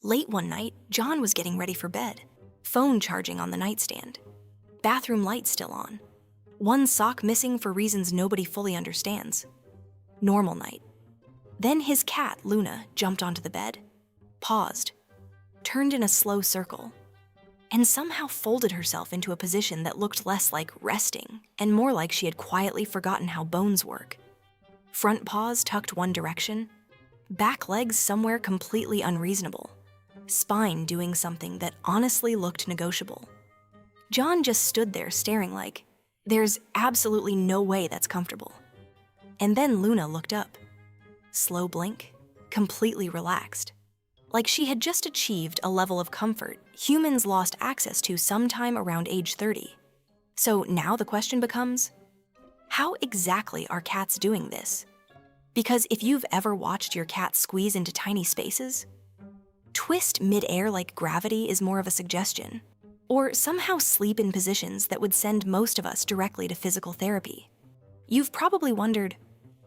Late one night, John was getting ready for bed. Phone charging on the nightstand. Bathroom light still on. One sock missing for reasons nobody fully understands. Normal night. Then his cat, Luna, jumped onto the bed, paused, turned in a slow circle, and somehow folded herself into a position that looked less like resting and more like she had quietly forgotten how bones work. Front paws tucked one direction, back legs somewhere completely unreasonable, spine doing something that honestly looked negotiable. John just stood there staring like, there's absolutely no way that's comfortable. And then Luna looked up. Slow blink, completely relaxed. Like she had just achieved a level of comfort humans lost access to sometime around age 30. So now the question becomes, how exactly are cats doing this? Because if you've ever watched your cat squeeze into tiny spaces, twist midair like gravity is more of a suggestion, or somehow sleep in positions that would send most of us directly to physical therapy. You've probably wondered,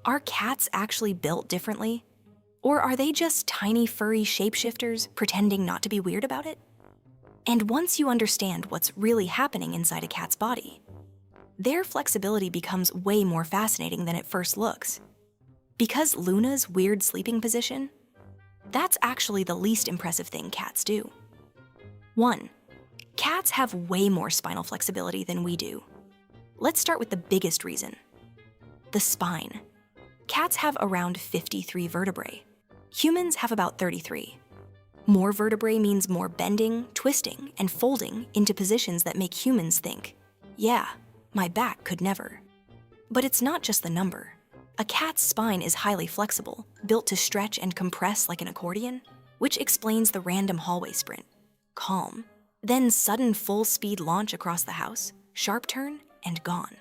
are cats actually built differently? Or are they just tiny furry shapeshifters pretending not to be weird about it? And once you understand what's really happening inside a cat's body, their flexibility becomes way more fascinating than it first looks. Because Luna's weird sleeping position, that's actually the least impressive thing cats do. 1. Cats have way more spinal flexibility than we do. Let's start with the biggest reason. The spine. Cats have around 53 vertebrae. Humans have about 33. More vertebrae means more bending, twisting, and folding into positions that make humans think, yeah, my back could never. But it's not just the number. A cat's spine is highly flexible, built to stretch and compress like an accordion, which explains the random hallway sprint. Calm. Then sudden full-speed launch across the house, sharp turn, and gone.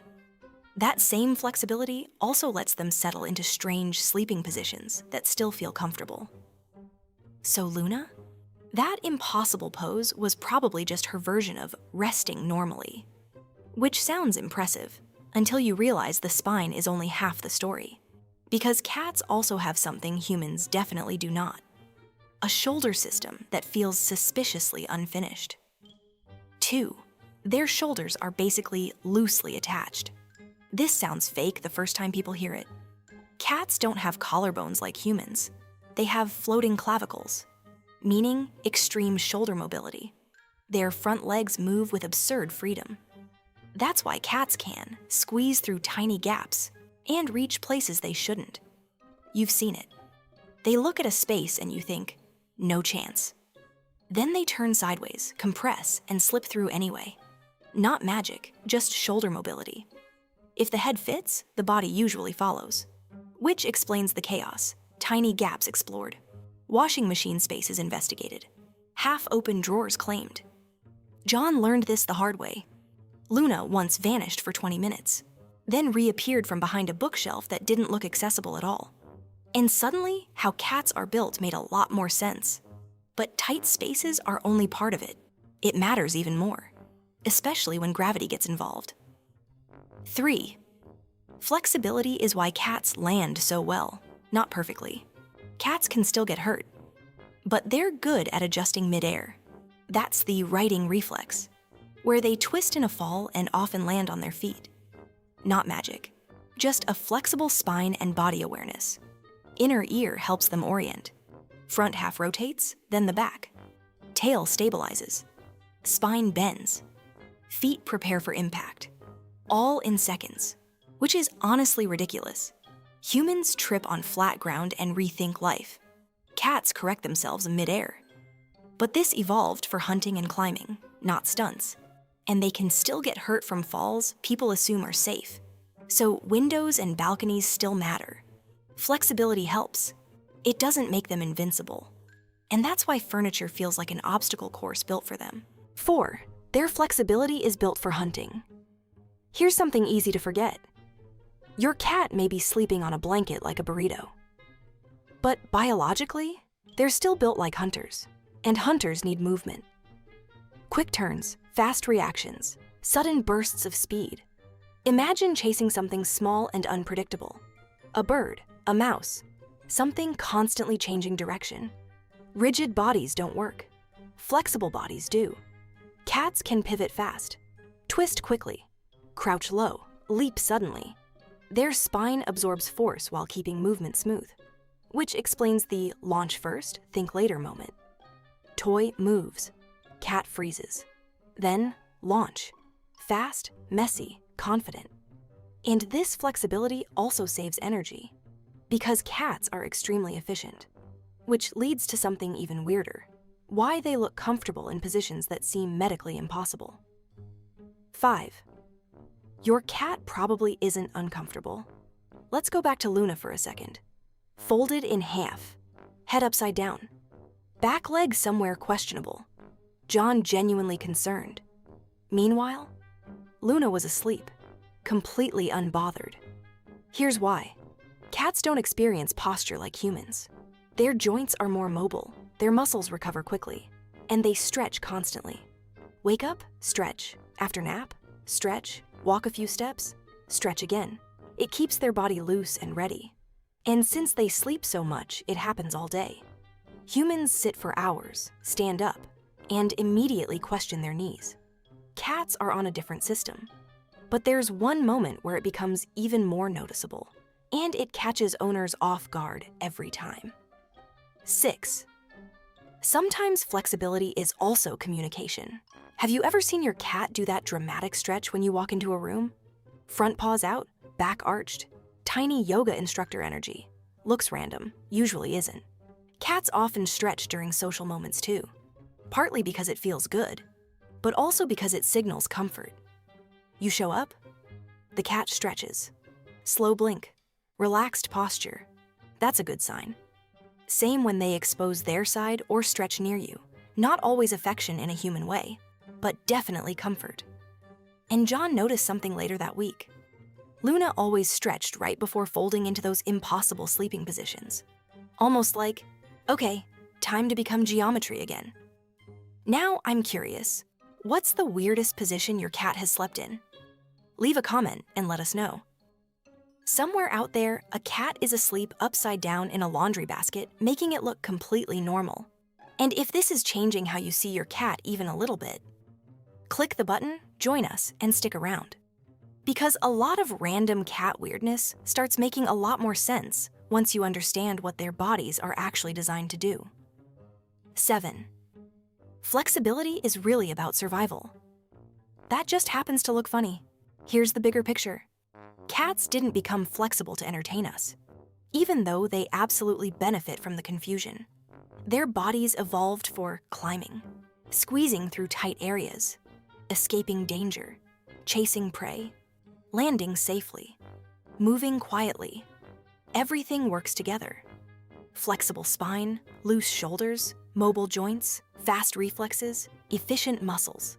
That same flexibility also lets them settle into strange sleeping positions that still feel comfortable. So Luna? That impossible pose was probably just her version of resting normally. Which sounds impressive, until you realize the spine is only half the story. Because cats also have something humans definitely do not. A shoulder system that feels suspiciously unfinished. 2. Their shoulders are basically loosely attached. This sounds fake the first time people hear it. Cats don't have collarbones like humans. They have floating clavicles, meaning extreme shoulder mobility. Their front legs move with absurd freedom. That's why cats can squeeze through tiny gaps and reach places they shouldn't. You've seen it. They look at a space and you think, no chance. Then they turn sideways, compress, and slip through anyway. Not magic, just shoulder mobility. If the head fits, the body usually follows. Which explains the chaos. Tiny gaps explored. Washing machine spaces investigated. Half-open drawers claimed. John learned this the hard way. Luna once vanished for 20 minutes, then reappeared from behind a bookshelf that didn't look accessible at all. And suddenly, how cats are built made a lot more sense. But tight spaces are only part of it. It matters even more, especially when gravity gets involved. 3. Flexibility is why cats land so well, not perfectly. Cats can still get hurt, but they're good at adjusting midair. That's the righting reflex, where they twist in a fall and often land on their feet. Not magic, just a flexible spine and body awareness. Inner ear helps them orient. Front half rotates, then the back. Tail stabilizes. Spine bends. Feet prepare for impact. All in seconds, which is honestly ridiculous. Humans trip on flat ground and rethink life. Cats correct themselves in midair. But this evolved for hunting and climbing, not stunts. And they can still get hurt from falls people assume are safe. So windows and balconies still matter. Flexibility helps. It doesn't make them invincible. And that's why furniture feels like an obstacle course built for them. 4. Their flexibility is built for hunting. Here's something easy to forget. Your cat may be sleeping on a blanket like a burrito. But biologically, they're still built like hunters, and hunters need movement. Quick turns, fast reactions, sudden bursts of speed. Imagine chasing something small and unpredictable. A bird, a mouse, something constantly changing direction. Rigid bodies don't work. Flexible bodies do. Cats can pivot fast, twist quickly, crouch low, leap suddenly. Their spine absorbs force while keeping movement smooth, which explains the launch first, think later moment. Toy moves, cat freezes. Then launch, fast, messy, confident. And this flexibility also saves energy, because cats are extremely efficient, which leads to something even weirder: why they look comfortable in positions that seem medically impossible. 5. Your cat probably isn't uncomfortable. Let's go back to Luna for a second. Folded in half, head upside down, back leg somewhere questionable, John genuinely concerned. Meanwhile, Luna was asleep, completely unbothered. Here's why. Cats don't experience posture like humans. Their joints are more mobile, their muscles recover quickly, and they stretch constantly. Wake up, stretch. After nap, stretch. Walk a few steps, stretch again. It keeps their body loose and ready. And since they sleep so much, it happens all day. Humans sit for hours, stand up, and immediately question their knees. Cats are on a different system. But there's one moment where it becomes even more noticeable, and it catches owners off guard every time. 6. Sometimes flexibility is also communication. Have you ever seen your cat do that dramatic stretch when you walk into a room? Front paws out, back arched, tiny yoga instructor energy. Looks random, usually isn't. Cats often stretch during social moments too, partly because it feels good, but also because it signals comfort. You show up, the cat stretches. Slow blink, relaxed posture. That's a good sign. Same when they expose their side or stretch near you. Not always affection in a human way, but definitely comfort. And John noticed something later that week. Luna always stretched right before folding into those impossible sleeping positions. Almost like, okay, time to become geometry again. Now I'm curious, what's the weirdest position your cat has slept in? Leave a comment and let us know. Somewhere out there, a cat is asleep upside down in a laundry basket, making it look completely normal. And if this is changing how you see your cat even a little bit, click the button, join us, and stick around. Because a lot of random cat weirdness starts making a lot more sense once you understand what their bodies are actually designed to do. 7. Flexibility is really about survival. That just happens to look funny. Here's the bigger picture. Cats didn't become flexible to entertain us, even though they absolutely benefit from the confusion. Their bodies evolved for climbing, squeezing through tight areas, escaping danger, chasing prey, landing safely, moving quietly. Everything works together. Flexible spine, loose shoulders, mobile joints, fast reflexes, efficient muscles.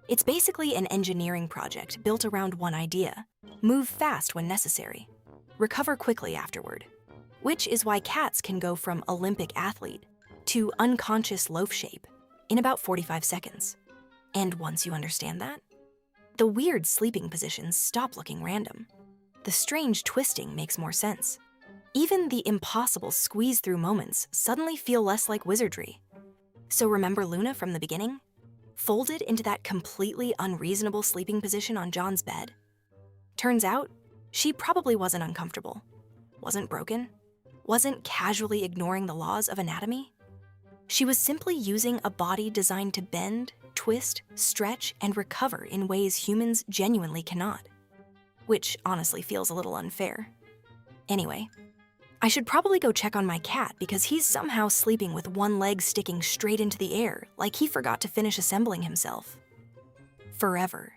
It's basically an engineering project built around one idea: move fast when necessary, recover quickly afterward. Which is why cats can go from Olympic athlete to unconscious loaf shape in about 45 seconds. And once you understand that, the weird sleeping positions stop looking random. The strange twisting makes more sense. Even the impossible squeeze-through moments suddenly feel less like wizardry. So remember Luna from the beginning? Folded into that completely unreasonable sleeping position on John's bed? Turns out, she probably wasn't uncomfortable, wasn't broken, wasn't casually ignoring the laws of anatomy. She was simply using a body designed to bend, twist, stretch, and recover in ways humans genuinely cannot. Which honestly feels a little unfair. Anyway, I should probably go check on my cat because he's somehow sleeping with one leg sticking straight into the air, like he forgot to finish assembling himself. FurEver.